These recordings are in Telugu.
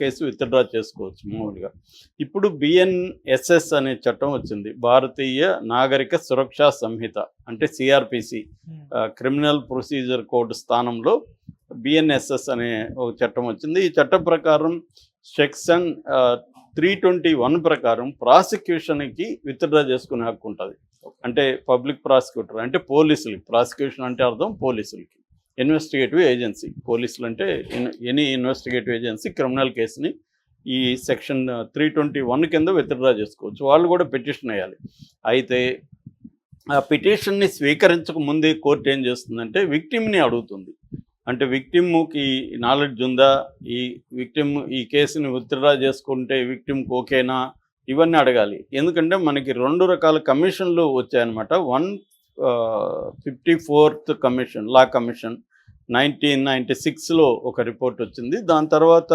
కేసు విత్డ్రా చేసుకోవచ్చు మామూలుగా. ఇప్పుడు బిఎన్ఎస్ఎస్ అనే చట్టం వచ్చింది, భారతీయ నాగరిక సురక్షా సంహిత, అంటే సిఆర్పిసి, క్రిమినల్ ప్రొసీజర్ కోడ్ స్థానంలో బిఎన్ఎస్ఎస్ అనే ఒక చట్టం వచ్చింది. ఈ చట్టం ప్రకారం సెక్షన్ 321 ప్రకారం ప్రాసిక్యూషన్కి విత్డ్రా చేసుకునే హక్కు ఉంటుంది. అంటే పబ్లిక్ ప్రాసిక్యూటర్ అంటే పోలీసులకి, ప్రాసిక్యూషన్ అంటే అర్థం పోలీసులకి, ఇన్వెస్టిగేటివ్ ఏజెన్సీ. పోలీసులు అంటే ఎనీ ఇన్వెస్టిగేటివ్ ఏజెన్సీ క్రిమినల్ కేసుని ఈ సెక్షన్ 321 కింద విత్డ్రా చేసుకోవచ్చు. వాళ్ళు కూడా పిటిషన్ వేయాలి. అయితే ఆ పిటిషన్ని స్వీకరించక ముందే కోర్టు ఏం చేస్తుందంటే విక్టిమ్ని అడుగుతుంది. అంటే విక్టిమ్కి నాలెడ్జ్ ఉందా, ఈ విక్టిమ్ ఈ కేసుని విత్డ్రా చేసుకుంటే విక్టిమ్కి ఓకేనా, ఇవన్నీ అడగాలి. ఎందుకంటే మనకి 2 రకాల కమిషన్లు వచ్చాయన్నమాట. 154th కమిషన్, లా కమిషన్ 1996లో ఒక రిపోర్ట్ వచ్చింది. దాని తర్వాత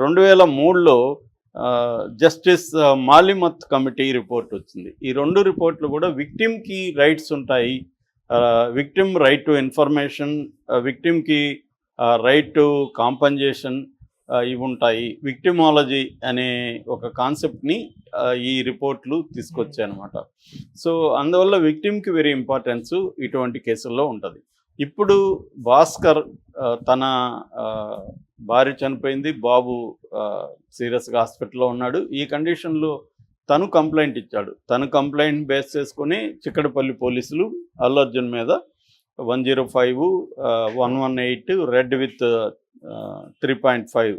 2003లో జస్టిస్ మాలిమత్ కమిటీ రిపోర్ట్ వచ్చింది. ఈ 2 రిపోర్ట్లు కూడా విక్టిమ్కి రైట్స్ ఉంటాయి, విక్టిమ్ రైట్ టు ఇన్ఫర్మేషన్, విక్టిమ్కి రైట్ టు కాంపన్సేషన్ ఇవి ఉంటాయి. విక్టిమాలజీ అనే ఒక కాన్సెప్ట్ని ఈ రిపోర్ట్లు తీసుకొచ్చాయన్నమాట. సో అందువల్ల విక్టిమ్కి వెరీ ఇంపార్టెన్స్ ఇటువంటి కేసుల్లో ఉంటుంది. ఇప్పుడు భాస్కర్ తన భార్య చనిపోయింది, బాబు సీరియస్గా హాస్పిటల్లో ఉన్నాడు. ఈ కండిషన్లో తను కంప్లైంట్ ఇచ్చాడు. తను కంప్లైంట్ బేస్ చేసుకొని చిక్కడపల్లి పోలీసులు అల్లు అర్జున్ మీద 105, 118 రెడ్ విత్ 3.5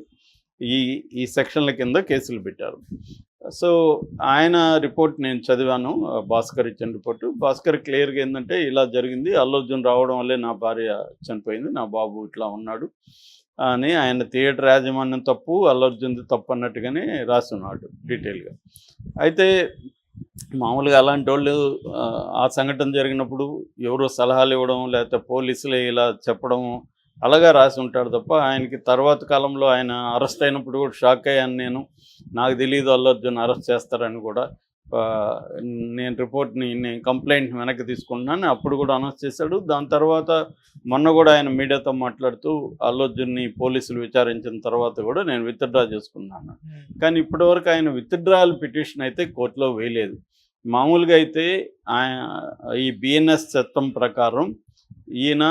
ఈ సెక్షన్ల కింద కేసులు పెట్టారు. సో ఆయన రిపోర్ట్ నేను చదివాను, భాస్కర్ ఇచ్చిన రిపోర్టు. భాస్కర్ క్లియర్గా ఏంటంటే ఇలా జరిగింది, అల్లు అర్జున్ రావడం వల్లే నా భార్య చనిపోయింది, నా బాబు ఇట్లా ఉన్నాడు అని ఆయన థియేటర్ యాజమాన్యం తప్పు, అల్లు అర్జున్ది తప్పు అన్నట్టుగానే రాస్తున్నాడు డీటెయిల్గా. అయితే మామూలుగా అలాంటి వాళ్ళు ఆ సంఘటన జరిగినప్పుడు ఎవరో సలహాలు ఇవ్వడం లేకపోతే పోలీసులే ఇలా చెప్పడం అలాగా రాసి ఉంటాడు తప్ప, ఆయనకి తర్వాత కాలంలో ఆయన అరెస్ట్ అయినప్పుడు కూడా షాక్ అయ్యాను నేను. నాకు తెలియదు అల్లు అర్జున్ అరెస్ట్ చేస్తారని కూడా. నేను కంప్లైంట్ వెనక్కి తీసుకుంటున్నాను అప్పుడు కూడా అనౌన్స్ చేశాడు. దాని తర్వాత మొన్న కూడా ఆయన మీడియాతో మాట్లాడుతూ అల్లు అర్జున్ని పోలీసులు విచారించిన తర్వాత కూడా నేను విత్డ్రా చేసుకున్నాను. కానీ ఇప్పటివరకు ఆయన విత్డ్రాయల్ పిటిషన్ అయితే కోర్టులో వేయలేదు. మామూలుగా అయితే ఈ బిఎన్ఎస్ చట్టం ప్రకారం ఈయన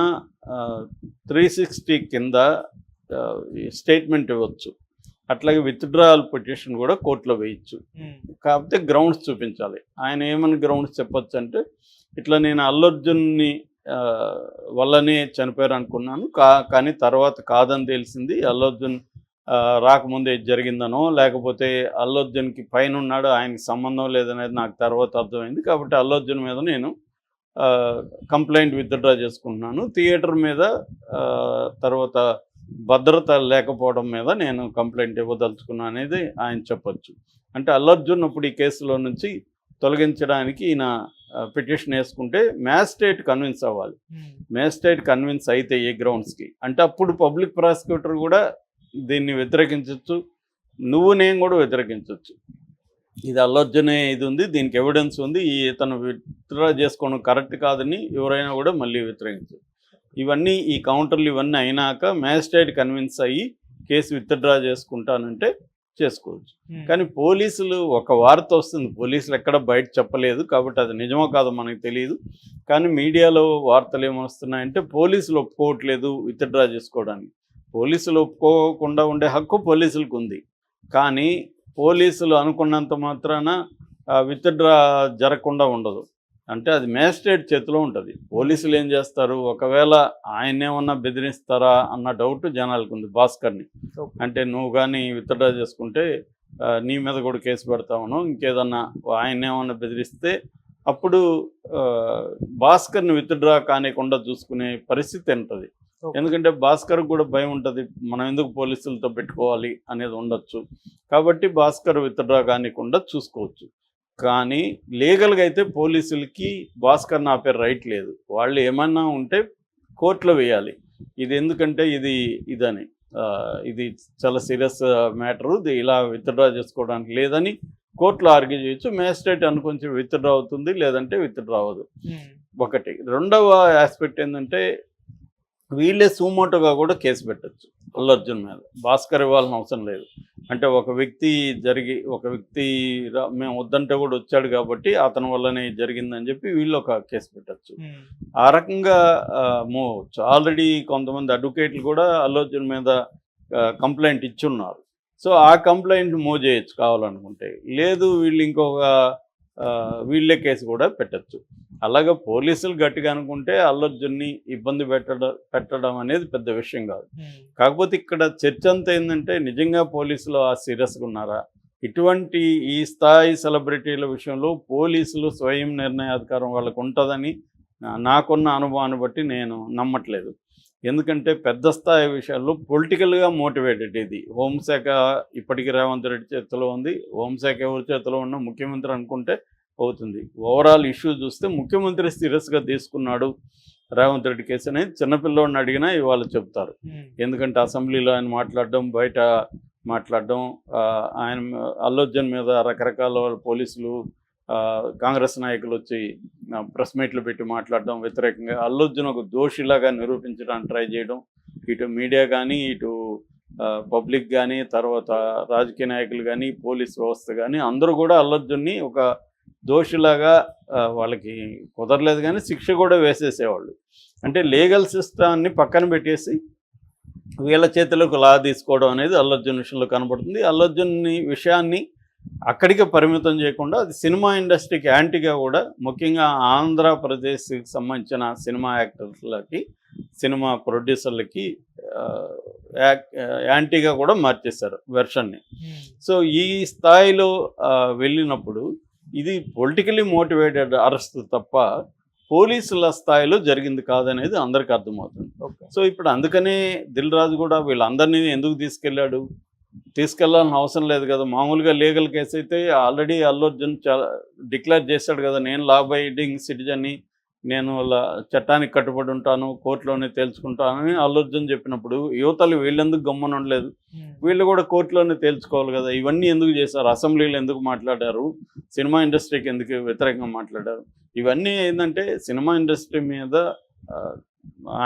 360 కింద స్టేట్మెంట్ ఇవ్వచ్చు, అట్లాగే విత్డ్రాయల్ పిటిషన్ కూడా కోర్టులో వేయచ్చు. కాకపోతే గ్రౌండ్స్ చూపించాలి. ఆయన ఏమని గ్రౌండ్స్ చెప్పొచ్చు అంటే, ఇట్లా నేను అల్లు అర్జున్ని వల్లనే చనిపోయారు అనుకున్నాను, కానీ తర్వాత కాదని తెలిసింది, అల్లు అర్జున్ రాకముందే జరిగిందనో లేకపోతే అల్లు అర్జున్కి పైన ఉన్నాడు ఆయనకి సంబంధం లేదనేది నాకు తర్వాత అర్థమైంది. కాబట్టి అల్లు అర్జున్ మీద నేను కంప్లైంట్ విత్డ్రా చేసుకుంటున్నాను, థియేటర్ మీద తర్వాత భద్రత లేకపోవడం మీద నేను కంప్లైంట్ ఇవ్వదలుచుకున్నాను అనేది ఆయన చెప్పొచ్చు. అంటే అల్లు అర్జున్ ఇప్పుడు ఈ కేసులో నుంచి తొలగించడానికి ఈయన పిటిషన్ వేసుకుంటే మ్యాజిస్ట్రేట్ కన్విన్స్ అవ్వాలి. మ్యాజిస్ట్రేట్ కన్విన్స్ అయితే ఏ గ్రౌండ్స్కి అంటే అప్పుడు పబ్లిక్ ప్రాసిక్యూటర్ కూడా దీన్ని వ్యతిరేకించవచ్చు, నేను కూడా వ్యతిరేకించవచ్చు. ఇది అల్లు అర్జునే ఇది ఉంది, దీనికి ఎవిడెన్స్ ఉంది, ఇతను విత్డ్రా చేసుకోవడం కరెక్ట్ కాదని ఎవరైనా కూడా మళ్ళీ వ్యతిరేకించవచ్చు. ఇవన్నీ ఈ కౌంటర్లు ఇవన్నీ అయినాక మ్యాజిస్ట్రేట్ కన్విన్స్ అయ్యి కేసు విత్డ్రా చేసుకుంటానంటే చేసుకోవచ్చు. కానీ పోలీసులు ఒక వార్త వస్తుంది, పోలీసులు ఎక్కడ బయట చెప్పలేదు కాబట్టి అది నిజమో కాదో మనకు తెలియదు. కానీ మీడియాలో వార్తలు ఏమొస్తున్నాయంటే పోలీసులు ఒప్పుకోవట్లేదు విత్డ్రా చేసుకోవడానికి. పోలీసులు ఒప్పుకోకుండా ఉండే హక్కు పోలీసులకు ఉంది, కానీ పోలీసులు అనుకున్నంత మాత్రాన విత్డ్రా జరగకుండా ఉండదు. అంటే అది మ్యాజిస్ట్రేట్ చేతిలో ఉంటుంది. పోలీసులు ఏం చేస్తారు, ఒకవేళ ఆయనేమన్నా బెదిరిస్తారా అన్న డౌట్ జనాలకు ఉంది భాస్కర్ని. అంటే నువ్వు కానీ విత్డ్రా చేసుకుంటే నీ మీద కూడా కేసు పెడతామను, ఇంకేదన్నా ఆయనేమన్నా బెదిరిస్తే అప్పుడు భాస్కర్ని విత్డ్రా కానికుండా చూసుకునే పరిస్థితి ఉంటుంది. ఎందుకంటే భాస్కర్ కూడా భయం ఉంటుంది, మనం ఎందుకు పోలీసులతో పెట్టుకోవాలి అనేది ఉండొచ్చు. కాబట్టి భాస్కర్ విత్డ్రా కానికుండా చూసుకోవచ్చు. కానీ లీగల్గా అయితే పోలీసులకి భాస్కర్ని ఆపే రైట్ లేదు. వాళ్ళు ఏమన్నా ఉంటే కోర్టులో వేయాలి. ఇది ఎందుకంటే ఇదని ఇది చాలా సీరియస్ మ్యాటరు, ఇలా విత్డ్రా చేసుకోవడానికి లేదని కోర్టులో ఆర్గ్యూ చేయొచ్చు. మ్యాజిస్ట్రేట్ అనుకొని విత్డ్రా అవుతుంది, లేదంటే విత్డ్రా అవ్వదు. ఒకటి. రెండవ ఆస్పెక్ట్ ఏంటంటే వీళ్ళే సుమోటోగా కూడా కేసు పెట్టచ్చు. అల్లు అర్జున్ మీద. భాస్కర్ ఇవ్వాల్సిన అవసరం లేదు. అంటే ఒక వ్యక్తి మేము వద్దంటే కూడా వచ్చాడు కాబట్టి అతని వల్లనే జరిగిందని చెప్పి వీళ్ళు ఒక కేసు పెట్టచ్చు. ఆ రకంగా మూవ్ అవ్వచ్చు. ఆల్రెడీ కొంతమంది అడ్వకేట్లు కూడా అల్లు అర్జున్ మీద కంప్లైంట్ ఇచ్చున్నారు. సో ఆ కంప్లైంట్ మూవ్ చేయొచ్చు కావాలనుకుంటే. లేదు వీళ్ళు వీళ్ళే కేసు కూడా పెట్టచ్చు. అలాగే పోలీసులు గట్టిగా అనుకుంటే అల్లు అర్జున్ని ఇబ్బంది పెట్టడం అనేది పెద్ద విషయం కాదు. కాకపోతే ఇక్కడ చర్చ అంతా ఏంటంటే నిజంగా పోలీసులు సీరియస్గా ఉన్నారా? ఇటువంటి ఈ స్థాయి సెలబ్రిటీల విషయంలో పోలీసులు స్వయం నిర్ణయాధికారం వాళ్ళకు ఉంటుందని నాకున్న అనుభవాన్ని బట్టి నేను నమ్మట్లేదు. ఎందుకంటే పెద్ద స్థాయి విషయాల్లో పొలిటికల్గా మోటివేటెడ్ ఇది. హోంశాఖ ఇప్పటికీ రేవంత్ రెడ్డి చేతిలో ఉంది. హోంశాఖ ఎవరి చేతిలో ఉన్న ముఖ్యమంత్రి అనుకుంటే అవుతుంది. ఓవరాల్ ఇష్యూ చూస్తే ముఖ్యమంత్రి సీరియస్గా తీసుకున్నాడు రేవంత్ రెడ్డి కేసు అనేది చిన్నపిల్లోడిని అడిగినా ఇవాళ చెప్తారు. ఎందుకంటే అసెంబ్లీలో ఆయన మాట్లాడడం, బయట మాట్లాడడం, ఆయన అల్లు అర్జున్ మీద రకరకాల పోలీసులు కాంగ్రెస్ నాయకులు వచ్చి ప్రెస్ మీట్లు పెట్టి మాట్లాడడం వ్యతిరేకంగా అల్లు అర్జున్ ఒక దోషిలాగా నిరూపించడానికి ట్రై చేయడం, ఇటు మీడియా కానీ ఇటు పబ్లిక్ కానీ తర్వాత రాజకీయ నాయకులు కానీ పోలీస్ వ్యవస్థ కానీ అందరూ కూడా అల్లు అర్జున్ని ఒక దోషిలాగా వాళ్ళకి కుదరలేదు కానీ శిక్ష కూడా వేసేసేవాళ్ళు. అంటే లీగల్ సిస్టాన్ని పక్కన పెట్టేసి వీళ్ళ చేతిలోకి లా తీసుకోవడం అనేది అల్లు అర్జున్ విషయంలో కనబడుతుంది. అల్లు అర్జున్ విషయాన్ని అక్కడికే పరిమితం చేయకుండా అది సినిమా ఇండస్ట్రీకి యాంటీగా కూడా, ముఖ్యంగా ఆంధ్రప్రదేశ్కి సంబంధించిన సినిమా యాక్టర్లకి, సినిమా ప్రొడ్యూసర్లకి యాంటీగా కూడా మార్చేశారు వెర్షన్ని. సో ఈ స్థాయిలో వెళ్ళినప్పుడు ఇది పొలిటికలీ మోటివేటెడ్ అరెస్ట్ తప్ప పోలీసుల స్థాయిలో జరిగింది కాదనేది అందరికీ అర్థమవుతుంది. సో ఇప్పుడు అందుకనే దిల్ రాజు కూడా వీళ్ళందరినీ ఎందుకు తీసుకెళ్లాల్సిన అవసరం లేదు కదా. మామూలుగా లీగల్ కేసు అయితే ఆల్రెడీ అల్లు అర్జున్ డిక్లేర్ చేశాడు కదా, నేను లా అబైడింగ్ సిటిజన్ని, నేను చట్టానికి కట్టుబడి ఉంటాను, కోర్టులోనే తేల్చుకుంటానని అల్లు అర్జున్ చెప్పినప్పుడు యువతలు వీళ్ళెందుకు గమ్మున ఉండలేదు? వీళ్ళు కూడా కోర్టులోనే తేల్చుకోవాలి కదా. ఇవన్నీ ఎందుకు చేశారు? అసెంబ్లీలో ఎందుకు మాట్లాడారు? సినిమా ఇండస్ట్రీకి ఎందుకు వ్యతిరేకంగా మాట్లాడారు? ఇవన్నీ ఏంటంటే సినిమా ఇండస్ట్రీ మీద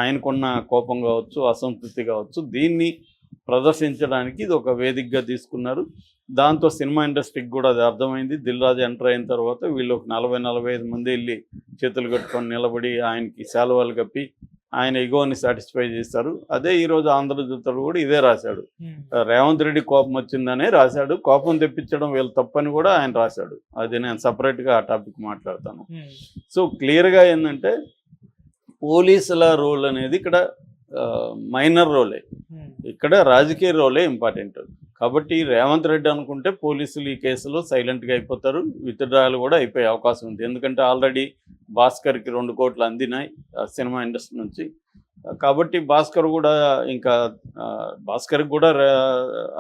ఆయనకున్న కోపం కావచ్చు, అసంతృప్తి కావచ్చు, దీన్ని ప్రదర్శించడానికి ఇది ఒక వేదికగా తీసుకున్నారు. దాంతో సినిమా ఇండస్ట్రీకి కూడా అది అర్థమైంది. దిల్ రాజు ఎంటర్ అయిన తర్వాత వీళ్ళు ఒక 40-45 మంది వెళ్ళి చేతులు కట్టుకొని నిలబడి ఆయనకి శాలువాలు కప్పి ఆయన ఇగోని సాటిస్ఫై చేస్తారు. అదే ఈరోజు ఆంధ్రజ్యోతిలో కూడా ఇదే రాశాడు. రేవంత్ రెడ్డి కోపం వచ్చిందనే రాశాడు. కోపం తెప్పించడం వీళ్ళు తప్పని కూడా ఆయన రాశాడు. అది నేను సపరేట్గా ఆ టాపిక్ మాట్లాడతాను. సో క్లియర్గా ఏంటంటే పోలీసుల రోల్ అనేది ఇక్కడ మైనర్ రోలే, ఇక్కడ రాజకీయ రోలే ఇంపార్టెంట్. కాబట్టి రేవంత్ రెడ్డి అనుకుంటే పోలీసులు ఈ కేసులో సైలెంట్గా అయిపోతారు, విత్డ్రాయల్ కూడా అయిపోయే అవకాశం ఉంది. ఎందుకంటే ఆల్రెడీ భాస్కర్కి 2 కోట్లు అందినాయి సినిమా ఇండస్ట్రీ నుంచి. కాబట్టి భాస్కర్కి కూడా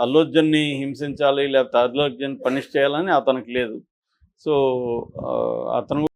అల్లు అర్జున్ని హింసించాలి లేకపోతే అల్లు అర్జున్ పనిష్ చేయాలని అతనికి లేదు. సో అతను